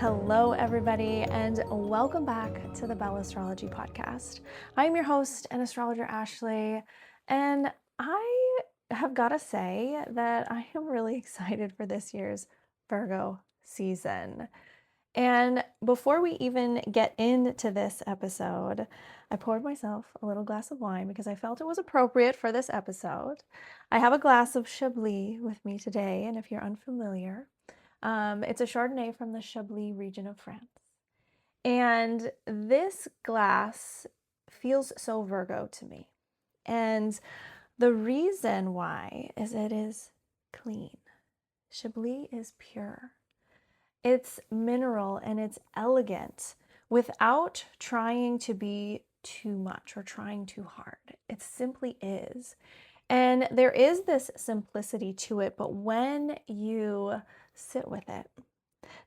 Hello, everybody, and welcome back to the Bellastrology Podcast. I'm your host and astrologer, Ashley, and I have got to say that I am really excited for this year's Virgo season. And before we even get into this episode, I poured myself a little glass of wine because I felt it was appropriate for this episode. I have a glass of Chablis with me today, and if you're unfamiliar, it's a Chardonnay from the Chablis region of France. And this glass feels so Virgo to me. And the reason why is it is clean. Chablis is pure. It's mineral and it's elegant without trying to be too much or trying too hard. It simply is. And there is this simplicity to it, but when you sit with it,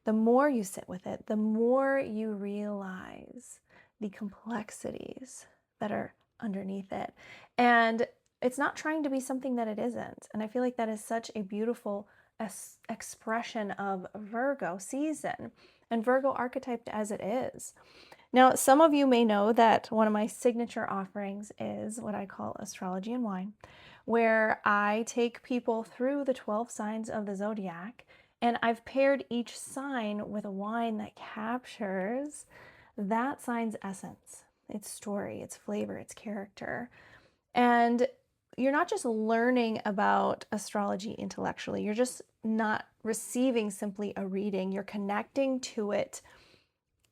the more you sit with it, the more you realize the complexities that are underneath it. And it's not trying to be something that it isn't. And I feel like that is such a beautiful expression of Virgo season and Virgo archetyped as it is. Now, some of you may know that one of my signature offerings is what I call Astrology and Wine, where I take people through the 12 signs of the zodiac, and I've paired each sign with a wine that captures that sign's essence, its story, its flavor, its character. And you're not just learning about astrology intellectually, you're just not receiving simply a reading, you're connecting to it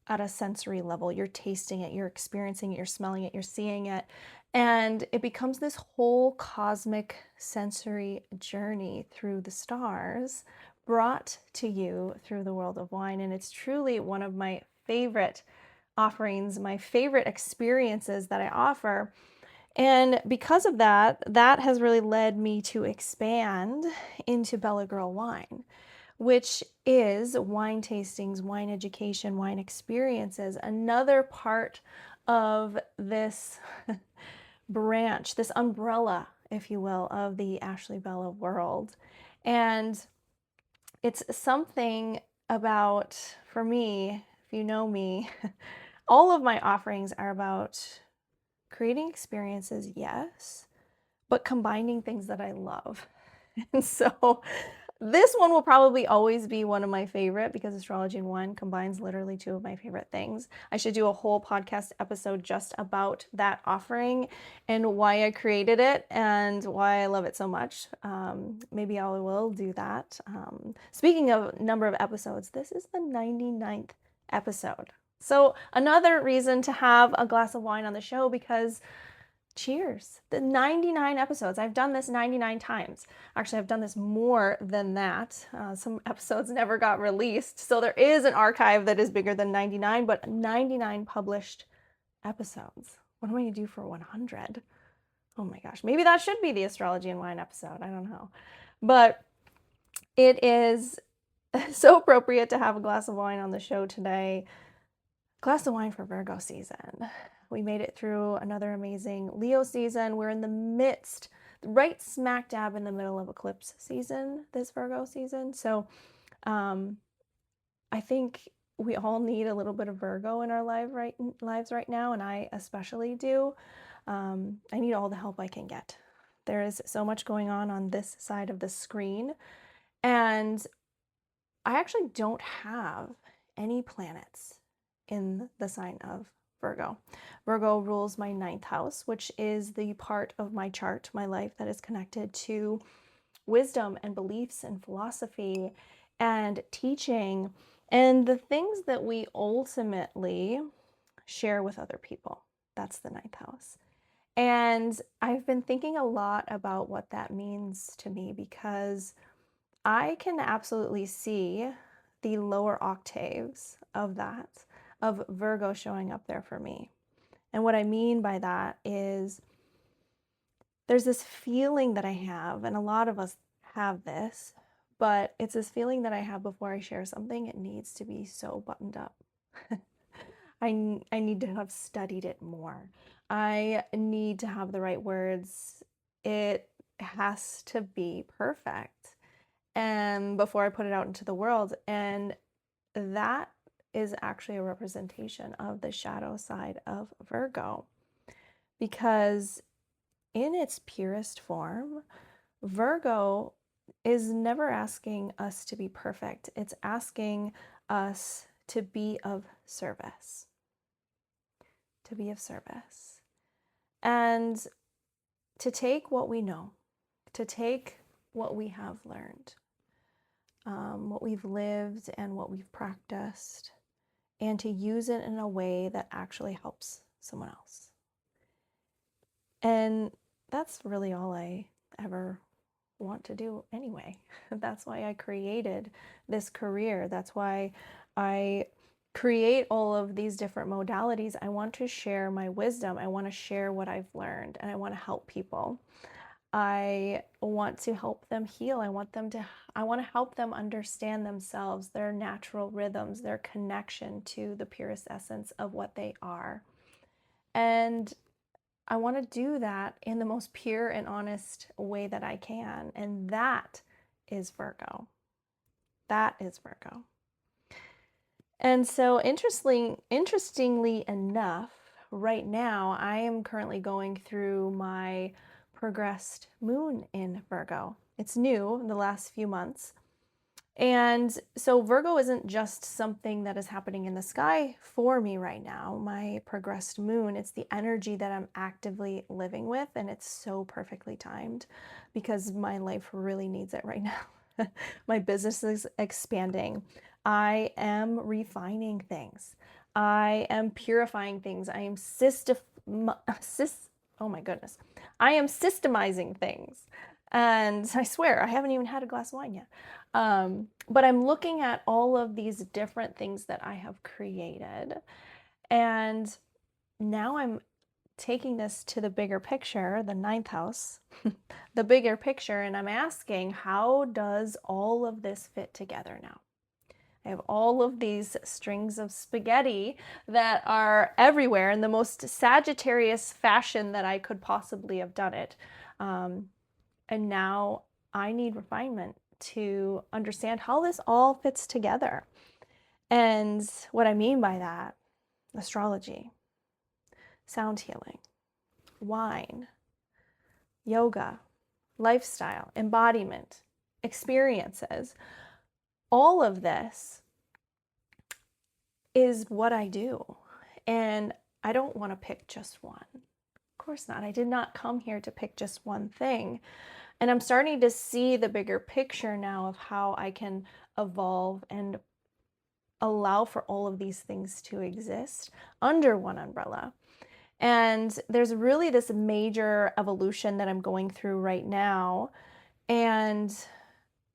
at a sensory level. You're tasting it, you're experiencing it, you're smelling it, you're seeing it. And it becomes this whole cosmic sensory journey through the stars brought to you through the world of wine. And it's truly one of my favorite offerings, my favorite experiences that I offer. And because of that, that has really led me to expand into Bella Girl Wine, which is wine tastings, wine education, wine experiences, another part of this branch, this umbrella, if you will, of the Ashley Bella world. And it's something about, for me, if you know me, all of my offerings are about creating experiences, yes, but combining things that I love. And so this one will probably always be one of my favorite because Astrology and Wine combines literally two of my favorite things. I should do a whole podcast episode just about that offering and why I created it and why I love it so much. Maybe I will do that. Speaking of number of episodes, this is the 99th episode. So another reason to have a glass of wine on the show because cheers. The 99 episodes. I've done this 99 times. Actually, I've done this more than that. Some episodes never got released. So there is an archive that is bigger than 99, but 99 published episodes. What am I going to do for 100? Oh my gosh. Maybe that should be the Astrology and Wine episode. I don't know. But it is so appropriate to have a glass of wine on the show today. Glass of wine for Virgo season. We made it through another amazing Leo season. We're in the midst, right smack dab in the middle of eclipse season, this Virgo season. So I think we all need a little bit of Virgo in our lives right now, and I especially do. I need all the help I can get. There is so much going on this side of the screen, and I actually don't have any planets in the sign of Virgo. Virgo rules my 9th house, which is the part of my chart, my life that is connected to wisdom and beliefs and philosophy and teaching and the things that we ultimately share with other people. That's the 9th house. And I've been thinking a lot about what that means to me because I can absolutely see the lower octaves of that, of Virgo showing up there for me. And what I mean by that is there's this feeling that I have, and a lot of us have this, but it's this feeling that I have before I share something, it needs to be so buttoned up. I need to have studied it more. I need to have the right words. It has to be perfect. And before I put it out into the world. And that is actually a representation of the shadow side of Virgo, because in its purest form, Virgo is never asking us to be perfect. It's asking us to be of service, to be of service, and to take what we know, to take what we have learned, what we've lived and what we've practiced, and to use it in a way that actually helps someone else. And that's really all I ever want to do anyway. That's why I created this career. That's why I create all of these different modalities. I want to share my wisdom. I want to share what I've learned, and I want to help people. I want to help them heal. I want to help them understand themselves, their natural rhythms, their connection to the purest essence of what they are. And I want to do that in the most pure and honest way that I can. And that is Virgo. That is Virgo. And so interestingly enough, right now, I am currently going through my progressed moon in Virgo. It's new in the last few months. And so Virgo isn't just something that is happening in the sky for me right now, my progressed moon. It's the energy that I'm actively living with, and it's so perfectly timed because my life really needs it right now. My business is expanding. I am refining things. I am purifying things. I am oh my goodness. I am systemizing things. And I swear, I haven't even had a glass of wine yet. But I'm looking at all of these different things that I have created. And now I'm taking this to the bigger picture, the ninth house, the bigger picture, and I'm asking, how does all of this fit together now? I have all of these strings of spaghetti that are everywhere in the most Sagittarius fashion that I could possibly have done it. And now I need refinement to understand how this all fits together. And what I mean by that, astrology, sound healing, wine, yoga, lifestyle, embodiment, experiences, all of this is what I do. And I don't want to pick just one. Of course not. I did not come here to pick just one thing. And I'm starting to see the bigger picture now of how I can evolve and allow for all of these things to exist under one umbrella. And there's really this major evolution that I'm going through right now. And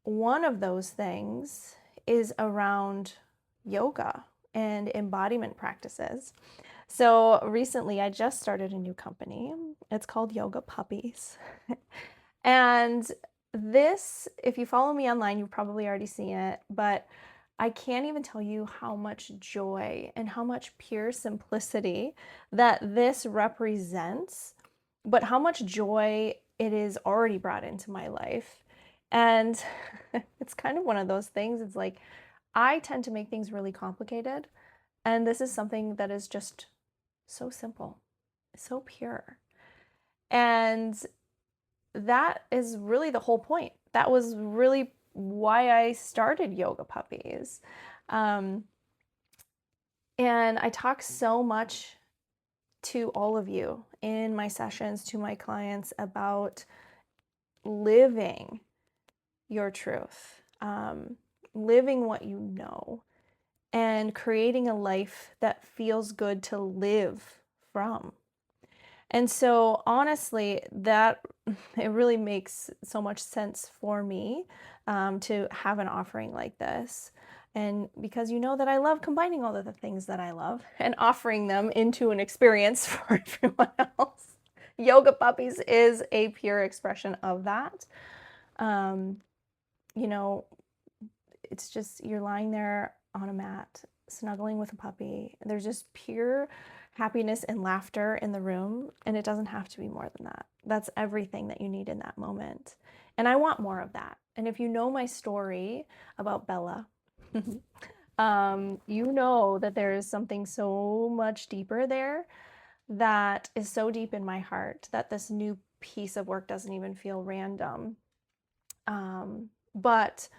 one of those things is around yoga and embodiment practices. So recently I just started a new company. It's called Yoga Puppies. And this, if you follow me online, you've probably already seen it, but I can't even tell you how much joy and how much pure simplicity that this represents, but how much joy it is already brought into my life. And it's kind of one of those things. It's like, I tend to make things really complicated. And this is something that is just so simple, so pure. And that is really the whole point. That was really why I started Yoga Puppies. And I talk so much to all of you in my sessions, to my clients, about living your truth, living what you know, and creating a life that feels good to live from. And so honestly, that it really makes so much sense for me to have an offering like this. And because you know that I love combining all of the things that I love and offering them into an experience for everyone else. Yoga Puppies is a pure expression of that. You know, it's just you're lying there on a mat, snuggling with a puppy. There's just pure happiness and laughter in the room, and it doesn't have to be more than that. That's everything that you need in that moment. And I want more of that. And if you know my story about Bella, you know that there is something so much deeper there that is so deep in my heart that this new piece of work doesn't even feel random. But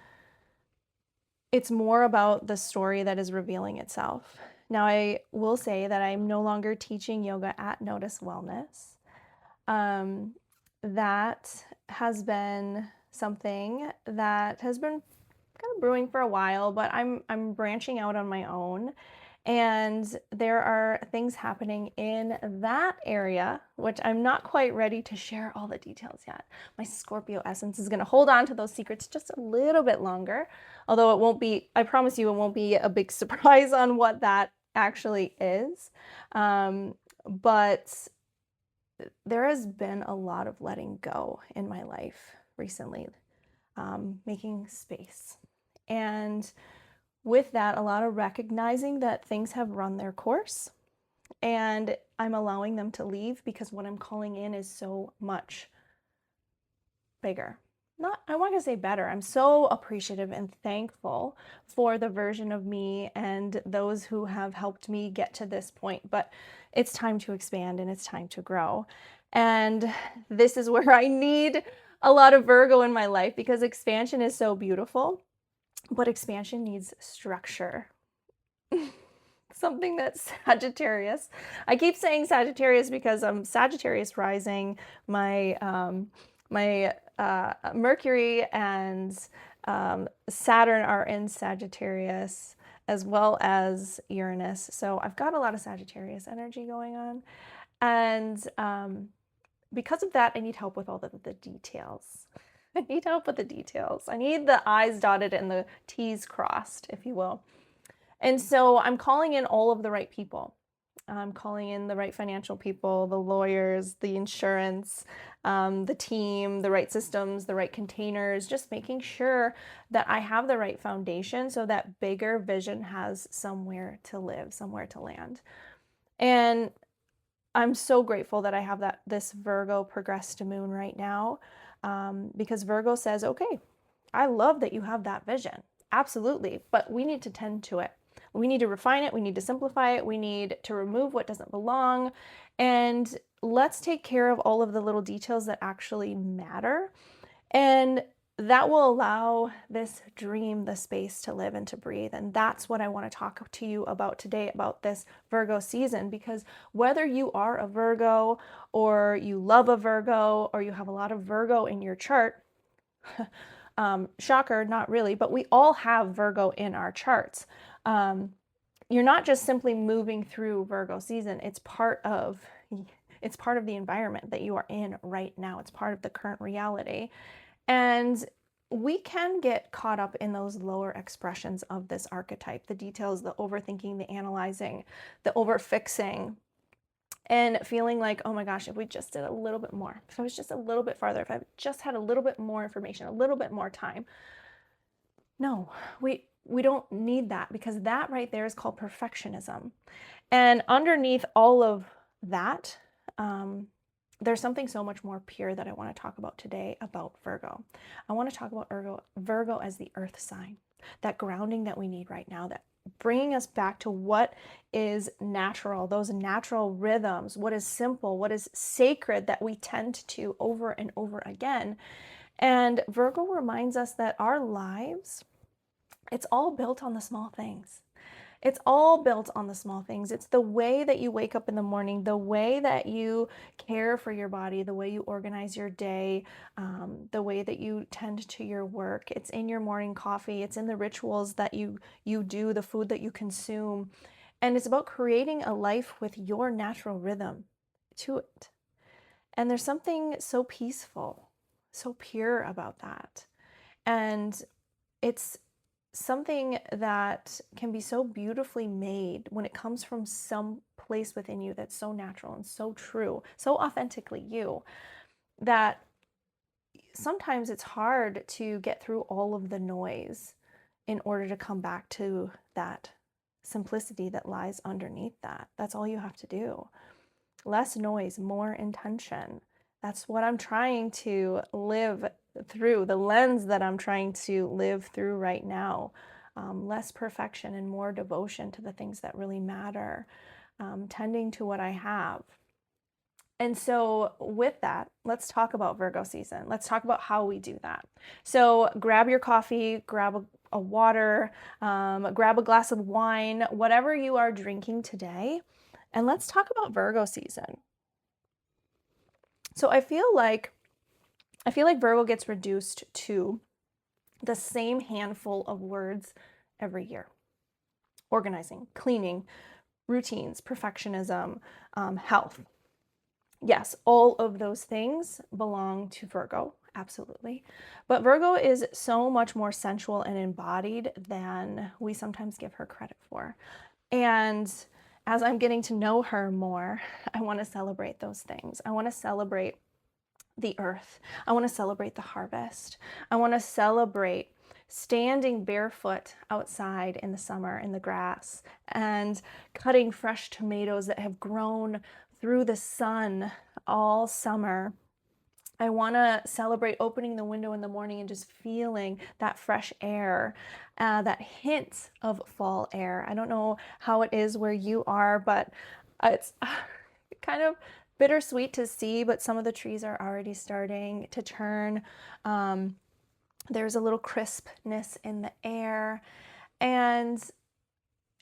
it's more about the story that is revealing itself. Now, I will say that I'm no longer teaching yoga at Notice Wellness. That has been something that has been kind of brewing for a while, but I'm branching out on my own. And there are things happening in that area, which I'm not quite ready to share all the details yet. My Scorpio essence is going to hold on to those secrets just a little bit longer, although it won't be, I promise you, it won't be a big surprise on what that actually is. But there has been a lot of letting go in my life recently, making space. And with that, a lot of recognizing that things have run their course and I'm allowing them to leave because what I'm calling in is so much bigger. I want to say better. I'm so appreciative and thankful for the version of me and those who have helped me get to this point, but it's time to expand and it's time to grow. And this is where I need a lot of Virgo in my life because expansion is so beautiful, but expansion needs structure. Something that's Sagittarius. I keep saying Sagittarius because I'm Sagittarius rising. My Mercury and Saturn are in Sagittarius, as well as Uranus. So I've got a lot of Sagittarius energy going on. And because of that, I need help with all the details. I need help with the details. I need the I's dotted and the T's crossed, if you will. And so I'm calling in all of the right people. I'm calling in the right financial people, the lawyers, the insurance, the team, the right systems, the right containers, just making sure that I have the right foundation so that bigger vision has somewhere to live, somewhere to land. And I'm so grateful that I have this Virgo progressed to moon right now, because Virgo says, okay, I love that you have that vision. Absolutely. But we need to tend to it. We need to refine it. We need to simplify it. We need to remove what doesn't belong. And let's take care of all of the little details that actually matter. And that will allow this dream the space to live and to breathe. And that's what I want to talk to you about today, about this Virgo season, because whether you are a Virgo or you love a Virgo or you have a lot of Virgo in your chart, shocker, not really, but we all have Virgo in our charts. You're not just simply moving through Virgo season. It's part of the environment that you are in right now. It's part of the current reality. And we can get caught up in those lower expressions of this archetype, the details, the overthinking, the analyzing, the overfixing, and feeling like, oh my gosh, if we just did a little bit more, if I was just a little bit farther, if I just had a little bit more information, a little bit more time. No, we don't need that, because that right there is called perfectionism. And underneath all of that, there's something so much more pure that I want to talk about today about Virgo. I want to talk about Virgo as the earth sign, that grounding that we need right now, that bringing us back to what is natural, those natural rhythms, what is simple, what is sacred that we tend to over and over again. And Virgo reminds us that our lives, it's all built on the small things. It's all built on the small things. It's the way that you wake up in the morning, the way that you care for your body, the way you organize your day, the way that you tend to your work. It's in your morning coffee. It's in the rituals that you do, the food that you consume. And it's about creating a life with your natural rhythm to it. And there's something so peaceful, so pure about that. And it's something that can be so beautifully made when it comes from some place within you that's so natural and so true, so authentically you, that sometimes it's hard to get through all of the noise in order to come back to that simplicity that lies underneath that. That's all you have to do. Less noise, more intention. That's what I'm trying to live through, the lens that I'm trying to live through right now. less perfection and more devotion to the things that really matter, tending to what I have. And so with that, let's talk about Virgo season. Let's talk about how we do that. So grab your coffee, grab a water, grab a glass of wine, whatever you are drinking today, and let's talk about Virgo season. So I feel like Virgo gets reduced to the same handful of words every year: organizing, cleaning, routines, perfectionism, health. Yes, all of those things belong to Virgo, absolutely. But Virgo is so much more sensual and embodied than we sometimes give her credit for. And as I'm getting to know her more, I want to celebrate those things. I want to celebrate the earth. I want to celebrate the harvest. I want to celebrate standing barefoot outside in the summer in the grass and cutting fresh tomatoes that have grown through the sun all summer. I want to celebrate opening the window in the morning and just feeling that fresh air, that hint of fall air. I don't know how it is where you are, but it's kind of bittersweet to see, but some of the trees are already starting to turn. There's a little crispness in the air. And,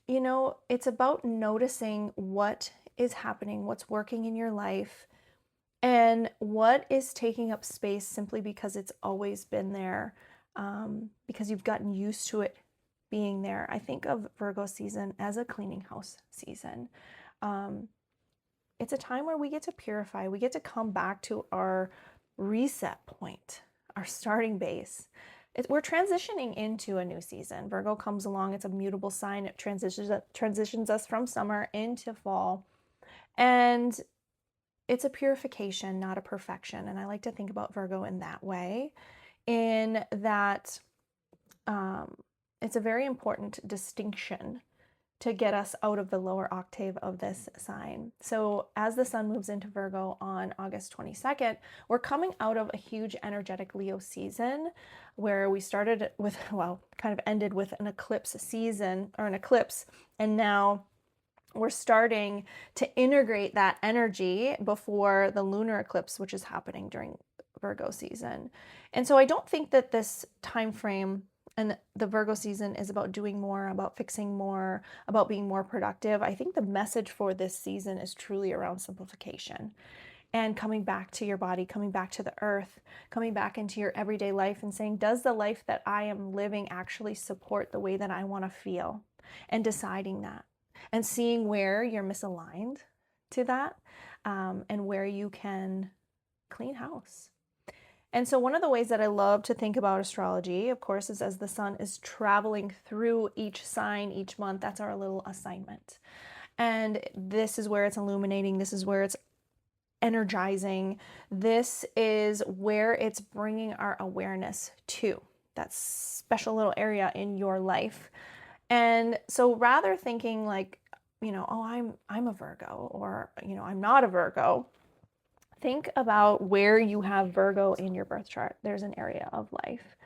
it's about noticing what is happening, what's working in your life, and what is taking up space simply because it's always been there, because you've gotten used to it being there. I think of Virgo season as a cleaning house season. It's a time where we get to purify. We get to come back to our reset point, our starting base. We're transitioning into a new season. Virgo comes along. It's a mutable sign. It transitions us from summer into fall. And it's a purification, not a perfection. And I like to think about Virgo in that way, in that it's a very important distinction to get us out of the lower octave of this sign. So as the sun moves into Virgo on August 22nd, we're coming out of a huge energetic Leo season where we started with, kind of ended with an eclipse season, or an eclipse, and now we're starting to integrate that energy before the lunar eclipse, which is happening during Virgo season. And so I don't think that this time frame and the Virgo season is about doing more, about fixing more, about being more productive. I think the message for this season is truly around simplification and coming back to your body, coming back to the earth, coming back into your everyday life and saying, does the life that I am living actually support the way that I want to feel? And deciding that and seeing where you're misaligned to that, and where you can clean house. And so one of the ways that I love to think about astrology, of course, is as the sun is traveling through each sign each month. That's our little assignment. And this is where it's illuminating. This is where it's energizing. This is where it's bringing our awareness to that special little area in your life. And so rather thinking like, I'm a Virgo, or, I'm not a Virgo, think about where you have Virgo in your birth chart. There's an area of life.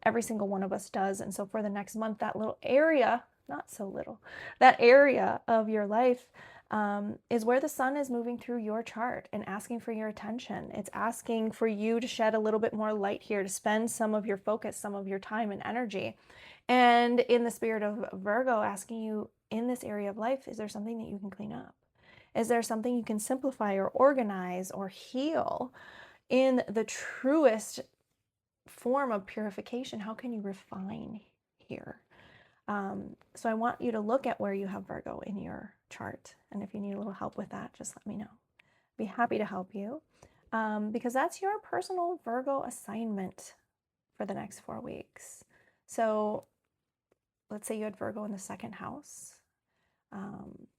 Every single one of us does. And so for the next month, that little area, not so little, that area of your life is where the sun is moving through your chart and asking for your attention. It's asking for you to shed a little bit more light here, to spend some of your focus, some of your time and energy. And in the spirit of Virgo, asking you in this area of life, is there something that you can clean up? Is there something you can simplify or organize or heal in the truest form of purification? How can you refine here? So I want you to look at where you have Virgo in your chart. And if you need a little help with that, just let me know. I'd be happy to help you, because that's your personal Virgo assignment for the next 4 weeks. So let's say you had Virgo in the second house.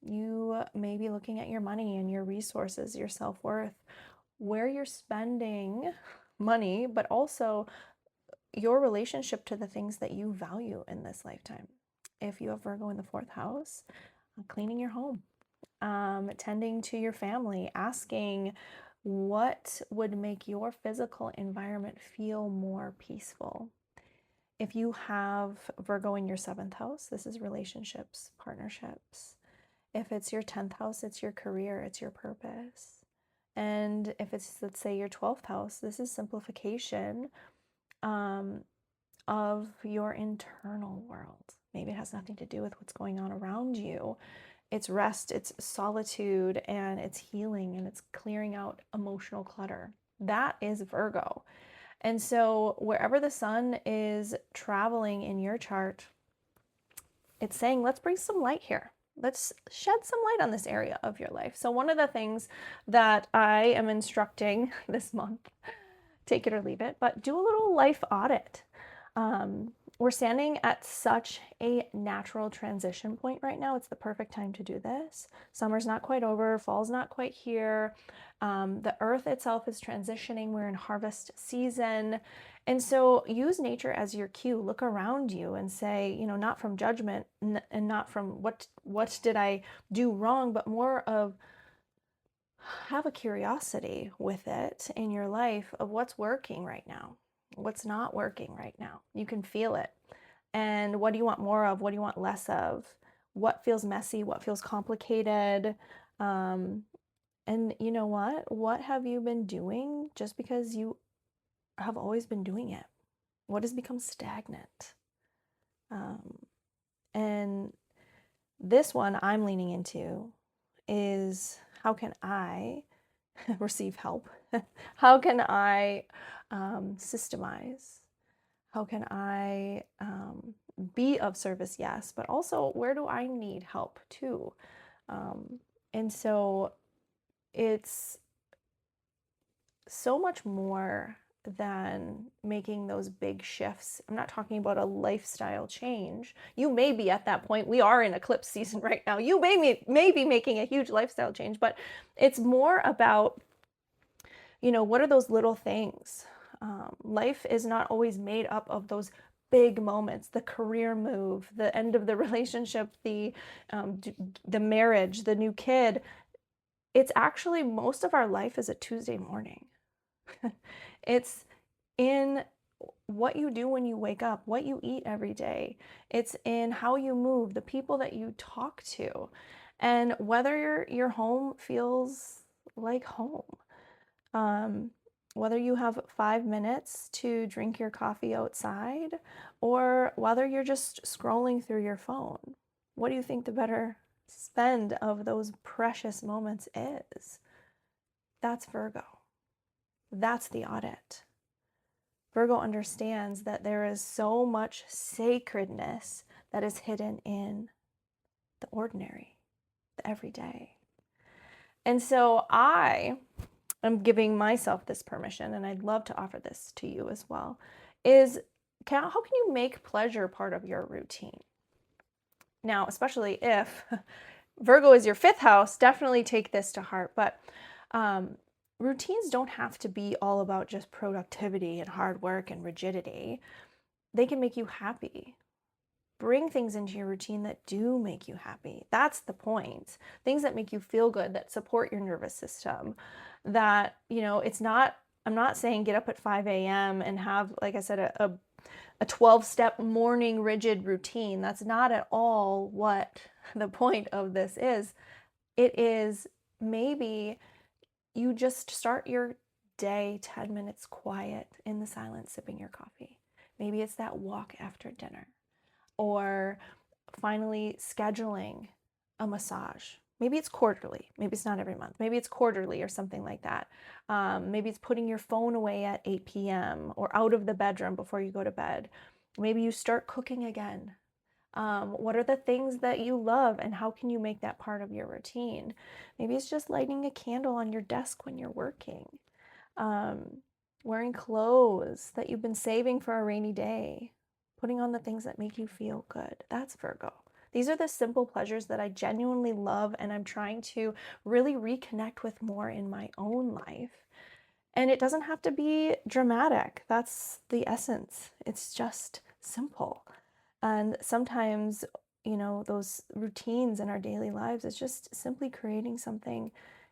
You may be looking at your money and your resources, your self-worth, where you're spending money, but also your relationship to the things that you value in this lifetime. If you have Virgo in the fourth house, cleaning your home, tending to your family, asking what would make your physical environment feel more peaceful. If you have Virgo in your 7th house, this is relationships, partnerships. If it's your 10th house, it's your career, it's your purpose. And if it's, let's say, your 12th house, this is simplification of your internal world. Maybe it has nothing to do with what's going on around you. It's rest, it's solitude, and it's healing, and it's clearing out emotional clutter. That is Virgo. And so wherever the sun is traveling in your chart, it's saying, let's bring some light here. Let's shed some light on this area of your life. So one of the things that I am instructing this month, take it or leave it, but do a little life audit. We're standing at such a natural transition point right now. It's the perfect time to do this. Summer's not quite over, fall's not quite here. The earth itself is transitioning. We're in harvest season. And so use nature as your cue. Look around you and say, not from judgment and not from what did I do wrong, but more of have a curiosity with it in your life of what's working right now, what's not working right now. You can feel it. And what do you want more of? What do you want less of? What feels messy? What feels complicated? And you know what? What have you been doing just because you have always been doing it? What has become stagnant? And this one I'm leaning into is, how can I receive help? How can I systemize? How can I be of service? Yes, but also where do I need help too? And so it's so much more than making those big shifts. I'm not talking about a lifestyle change. You may be at that point. We are in eclipse season right now. You may be making a huge lifestyle change, but it's more about, what are those little things? Life is not always made up of those big moments, the career move, the end of the relationship, the marriage, the new kid. It's actually, most of our life is a Tuesday morning. It's in what you do when you wake up, what you eat every day. It's in how you move, the people that you talk to, and whether your home feels like home. Whether you have 5 minutes to drink your coffee outside, or whether you're just scrolling through your phone. What do you think the better spend of those precious moments is? That's Virgo. That's the audit. Virgo understands that there is so much sacredness that is hidden in the ordinary, the everyday. And so I'm giving myself this permission, and I'd love to offer this to you as well, is how can you make pleasure part of your routine? Now, especially if Virgo is your 5th house, definitely take this to heart. But routines don't have to be all about just productivity and hard work and rigidity. They can make you happy. Bring things into your routine that do make you happy. That's the point. Things that make you feel good, that support your nervous system, that, it's not, I'm not saying get up at 5 a.m. and have, like I said, a 12-step morning rigid routine. That's not at all what the point of this is. It is maybe you just start your day 10 minutes quiet in the silence, sipping your coffee. Maybe it's that walk after dinner, or finally scheduling a massage. Maybe it's quarterly. Maybe it's not every month. Maybe it's quarterly or something like that. Maybe it's putting your phone away at 8 p.m. or out of the bedroom before you go to bed. Maybe you start cooking again. What are the things that you love, and how can you make that part of your routine? Maybe it's just lighting a candle on your desk when you're working. Wearing clothes that you've been saving for a rainy day. Putting on the things that make you feel good. That's Virgo. These are the simple pleasures that I genuinely love, and I'm trying to really reconnect with more in my own life. And it doesn't have to be dramatic. That's the essence. It's just simple. And sometimes, those routines in our daily lives is just simply creating something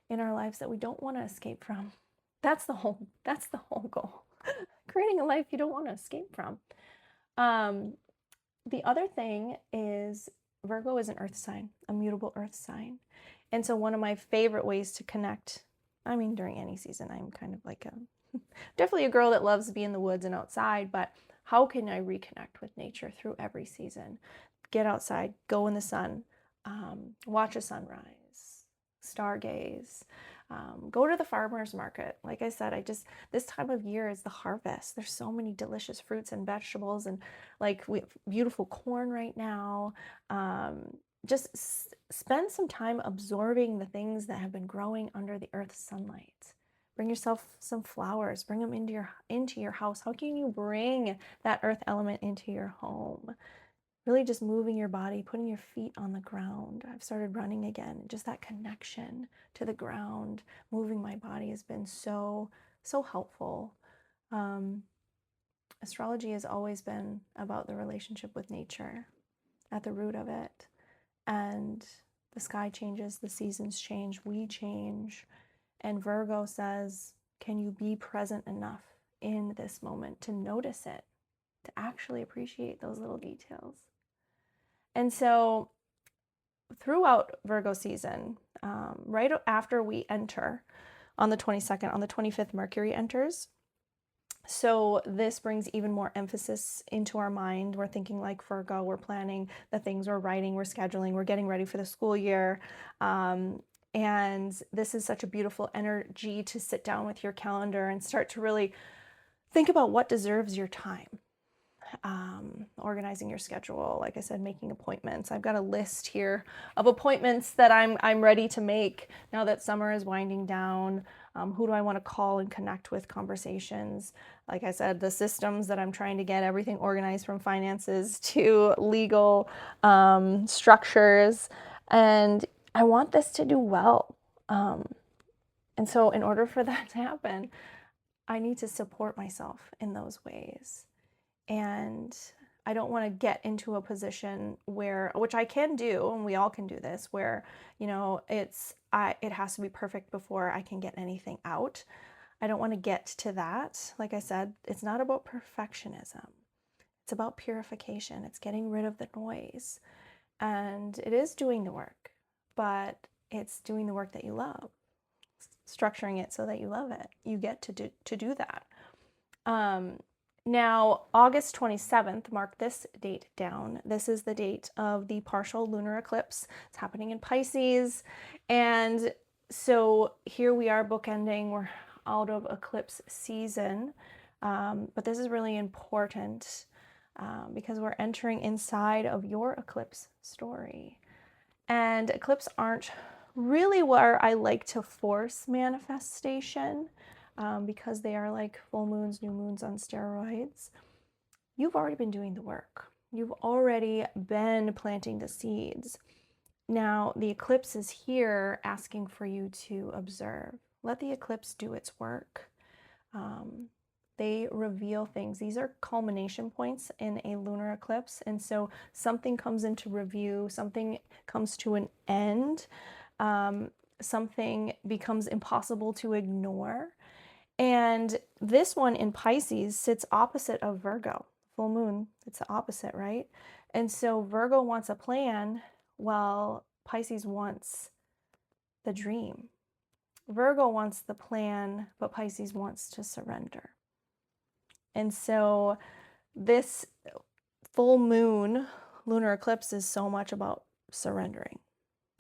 in our lives that we don't want to escape from. That's the whole goal. Creating a life you don't want to escape from. The other thing is Virgo is an earth sign, a mutable earth sign. And so one of my favorite ways to connect, I mean, during any season, I'm kind of like definitely a girl that loves to be in the woods and outside, but how can I reconnect with nature through every season? Get outside, go in the sun, watch a sunrise, stargaze, go to the farmer's market. Like I said, this time of year is the harvest. There's so many delicious fruits and vegetables, and like we have beautiful corn right now. Just spend some time absorbing the things that have been growing under the earth's sunlight. Bring yourself some flowers, bring them into your house. How can you bring that earth element into your home? Really just moving your body, putting your feet on the ground. I've started running again. Just that connection to the ground, moving my body has been so helpful. Astrology has always been about the relationship with nature at the root of it. And the sky changes, the seasons change, we change. And Virgo says, can you be present enough in this moment to notice it, to actually appreciate those little details? And so throughout Virgo season, right after we enter on the 22nd, on the 25th, Mercury enters. So this brings even more emphasis into our mind. We're thinking like Virgo, we're planning the things we're writing, we're scheduling, we're getting ready for the school year. And this is such a beautiful energy to sit down with your calendar and start to really think about what deserves your time. Organizing your schedule, like I said, making appointments. I've got a list here of appointments that I'm ready to make now that summer is winding down. Who do I want to call and connect with? Conversations. Like I said, the systems that I'm trying to get everything organized, from finances to legal structures. And I want this to do well. And so in order for that to happen, I need to support myself in those ways. And I don't want to get into a position where, which I can do, and we all can do this, where, it has to be perfect before I can get anything out. I don't want to get to that. Like I said, it's not about perfectionism. It's about purification. It's getting rid of the noise. And it is doing the work, but it's doing the work that you love, structuring it so that you love it. You get to do that. Now, August 27th, mark this date down. This is the date of the partial lunar eclipse. It's happening in Pisces. And so here we are bookending. We're out of eclipse season. But this is really important because we're entering inside of your eclipse story. And eclipses aren't really where I like to force manifestation. Because they are like full moons, new moons on steroids. You've already been doing the work. You've already been planting the seeds. Now, the eclipse is here asking for you to observe. Let the eclipse do its work. They reveal things. These are culmination points in a lunar eclipse. And so something comes into review, something comes to an end, something becomes impossible to ignore. And this one in Pisces sits opposite of Virgo. Full moon, it's the opposite, right? And so Virgo wants a plan while Pisces wants the dream. Virgo wants the plan, but Pisces wants to surrender. And so this full moon lunar eclipse is so much about surrendering.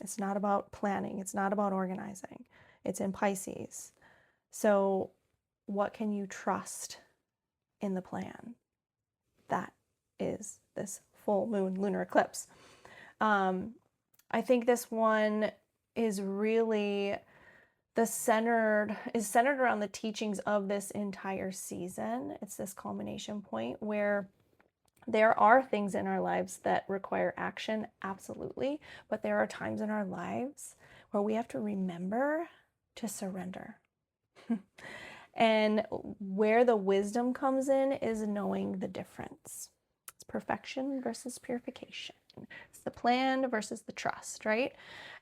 It's not about planning. It's not about organizing. It's in Pisces. So what can you trust in the plan? That is this full moon lunar eclipse. I think this one is really centered around the teachings of this entire season. It's this culmination point where there are things in our lives that require action, absolutely, but there are times in our lives where we have to remember to surrender. And where the wisdom comes in is knowing the difference. It's perfection versus purification. It's the plan versus the trust, right?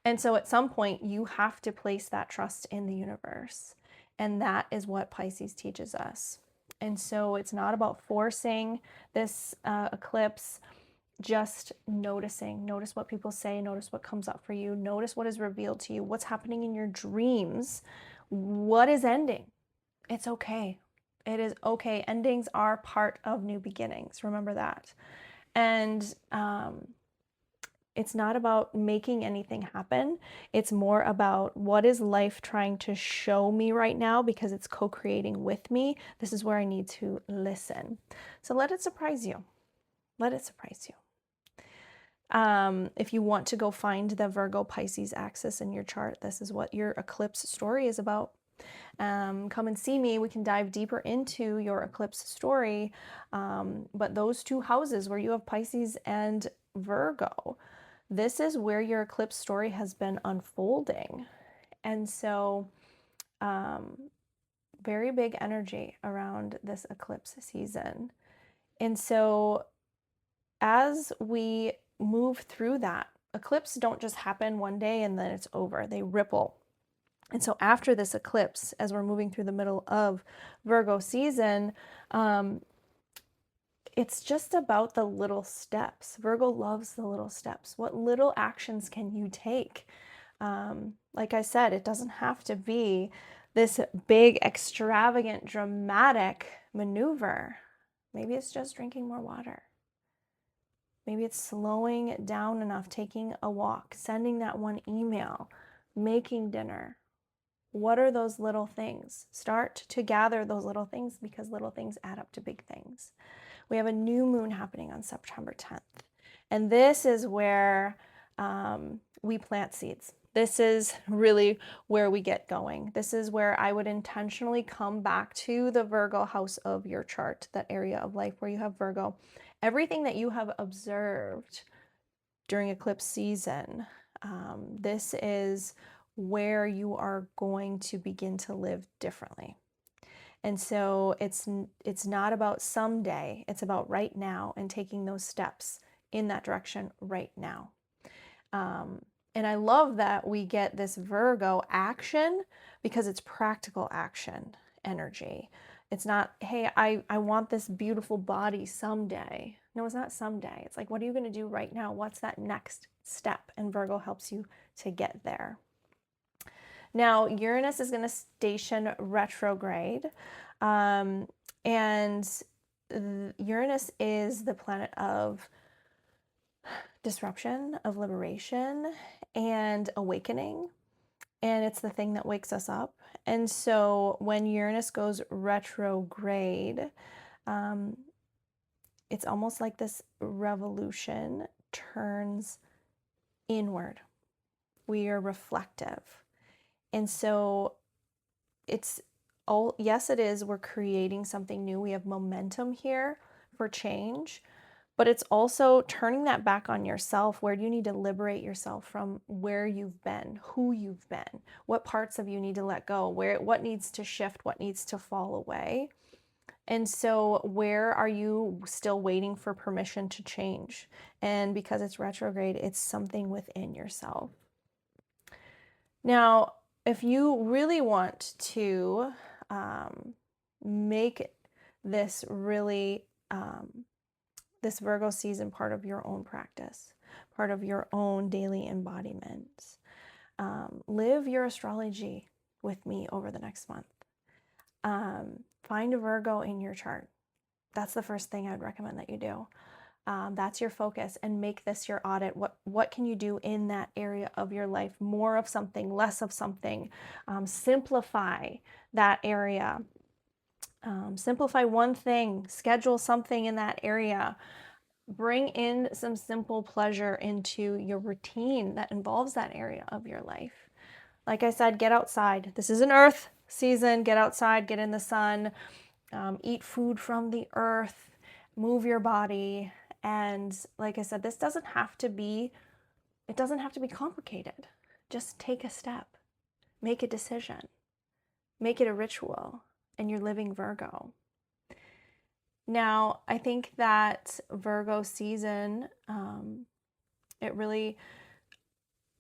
And so at some point, you have to place that trust in the universe. And that is what Pisces teaches us. And so it's not about forcing this eclipse, just noticing. Notice what people say, notice what comes up for you, notice what is revealed to you, what's happening in your dreams, what is ending. It's okay. It is okay. Endings are part of new beginnings. Remember that. And it's not about making anything happen. It's more about what is life trying to show me right now, because it's co-creating with me. This is where I need to listen. So let it surprise you. Let it surprise you. If you want to go find the Virgo Pisces axis in your chart, this is what your eclipse story is about. Come and see me. We can dive deeper into your eclipse story. But those two houses where you have Pisces and Virgo, this is where your eclipse story has been unfolding. And so, very big energy around this eclipse season. And so, as we move through that, eclipses don't just happen one day and then it's over. They ripple. And so after this eclipse, as we're moving through the middle of Virgo season, it's just about the little steps. Virgo loves the little steps. What little actions can you take? Like I said, it doesn't have to be this big, extravagant, dramatic maneuver. Maybe it's just drinking more water. Maybe it's slowing down enough, taking a walk, sending that one email, making dinner. What are those little things? Start to gather those little things, because little things add up to big things. We have a new moon happening on September 10th. And this is where we plant seeds. This is really where we get going. This is where I would intentionally come back to the Virgo house of your chart, that area of life where you have Virgo. Everything that you have observed during eclipse season, this is where you are going to begin to live differently. And so it's not about someday, it's about right now, and taking those steps in that direction right now. And I love that we get this Virgo action, because it's practical action energy. It's not, hey, I want this beautiful body someday. No, it's not someday. It's like, what are you going to do right now? What's that next step? And Virgo helps you to get there. Now, Uranus is going to station retrograde, and Uranus is the planet of disruption, of liberation, and awakening, and it's the thing that wakes us up. And so when Uranus goes retrograde, it's almost like this revolution turns inward. We are reflective. And so it's all, yes, it is, we're creating something new. We have momentum here for change, but it's also turning that back on yourself. Where do you need to liberate yourself from where you've been, who you've been, what parts of you need to let go, what needs to shift, what needs to fall away. And so where are you still waiting for permission to change? And because it's retrograde, it's something within yourself. Now, if you really want to make this really, this Virgo season part of your own practice, part of your own daily embodiment, live your astrology with me over the next month. Find a Virgo in your chart. That's the first thing I would recommend that you do. That's your focus, and make this your audit. What can you do in that area of your life? More of something, less of something. Simplify that area. Simplify one thing. Schedule something in that area. Bring in some simple pleasure into your routine that involves that area of your life. Like I said, get outside. This is an earth season. Get outside, get in the sun, eat food from the earth, move your body. And like I said, it doesn't have to be complicated. Just take a step, make a decision, make it a ritual, and you're living Virgo. Now, I think that Virgo season, it really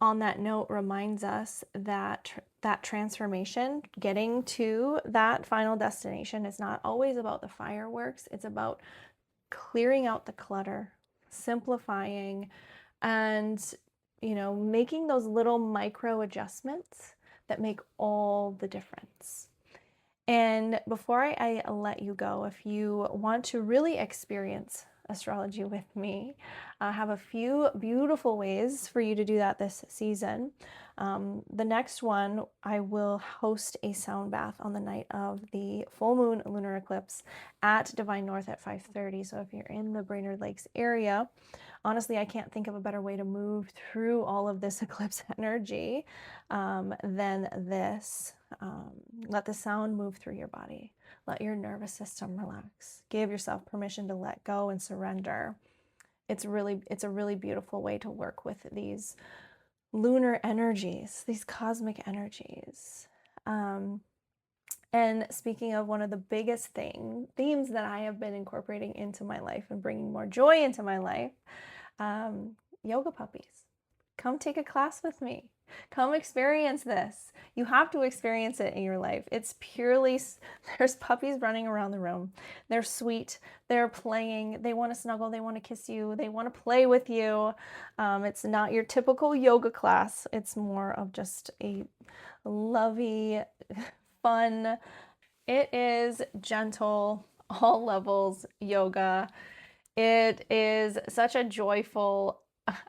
on that note reminds us that that transformation, getting to that final destination, is not always about the fireworks. It's about clearing out the clutter, simplifying, and making those little micro adjustments that make all the difference. And before I let you go, if you want to really experience astrology with me, I have a few beautiful ways for you to do that this season. The next one, I will host a sound bath on the night of the full moon lunar eclipse at Divine North at 5:30. So if you're in the Brainerd Lakes area, honestly, I can't think of a better way to move through all of this eclipse energy than this. Let the sound move through your body. Let your nervous system relax. Give yourself permission to let go and surrender. It's a really beautiful way to work with these lunar energies, these cosmic energies. And speaking of one of the biggest themes that I have been incorporating into my life and bringing more joy into my life, yoga puppies. Come take a class with me. Come experience this. You have to experience it in your life. It's purely, there's puppies running around the room. They're sweet. They're playing. They want to snuggle. They want to kiss you. They want to play with you. It's not your typical yoga class. It's more of just a lovey, fun. It is gentle, all levels yoga. It is such a joyful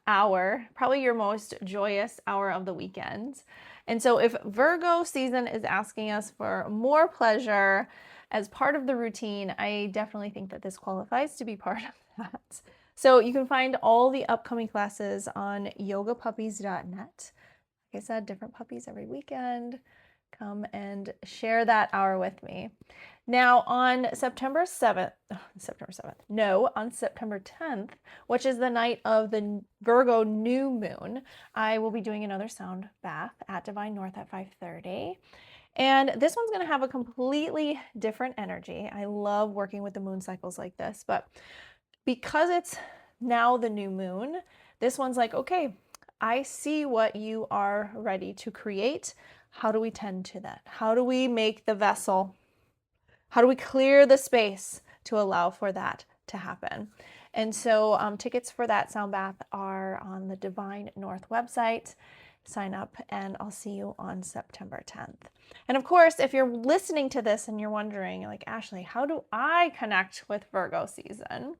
hour, probably your most joyous hour of the weekend. And so if Virgo season is asking us for more pleasure as part of the routine, I definitely think that this qualifies to be part of that. So you can find all the upcoming classes on yogapuppies.net. Like I said, different puppies every weekend. Come and share that hour with me. Now on September 10th, which is the night of the Virgo new moon, I will be doing another sound bath at Divine North at 5:30. And this one's going to have a completely different energy. I love working with the moon cycles like this, but because it's now the new moon, this one's like, okay, I see what you are ready to create. How do we tend to that? How do we make the vessel? How do we clear the space to allow for that to happen? And so tickets for that sound bath are on the Divine North website. Sign up and I'll see you on September 10th. And of course, if you're listening to this and you're wondering, like, Ashley, how do I connect with Virgo season?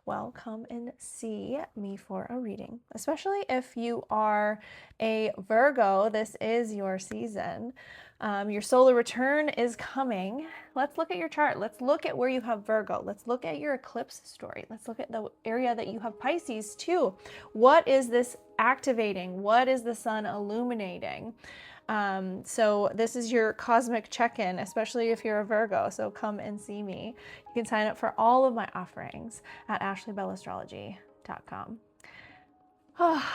Well, come and see me for a reading, especially if you are a Virgo. This is your season. Your solar return is coming. Let's look at your chart. Let's look at where you have Virgo. Let's look at your eclipse story. Let's look at the area that you have Pisces too. What is this activating? What is the sun illuminating? So this is your cosmic check-in, especially if you're a Virgo. So come and see me. You can sign up for all of my offerings at ashleybellastrology.com.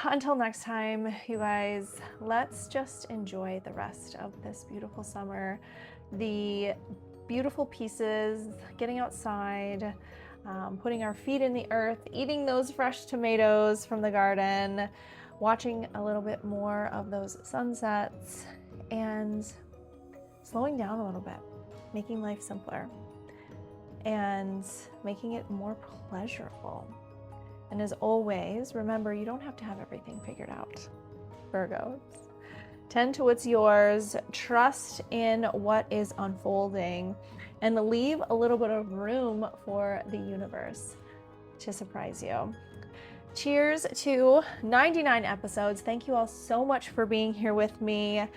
Until next time, you guys, let's just enjoy the rest of this beautiful summer, the beautiful pieces, getting outside, putting our feet in the earth, eating those fresh tomatoes from the garden, watching a little bit more of those sunsets, and slowing down a little bit, making life simpler, and making it more pleasurable. And as always, remember, you don't have to have everything figured out. Virgos, tend to what's yours, trust in what is unfolding, and leave a little bit of room for the universe to surprise you. Cheers to 99 episodes. Thank you all so much for being here with me,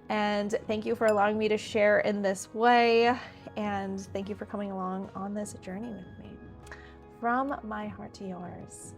and thank you for allowing me to share in this way, and thank you for coming along on this journey with me. From my heart to yours.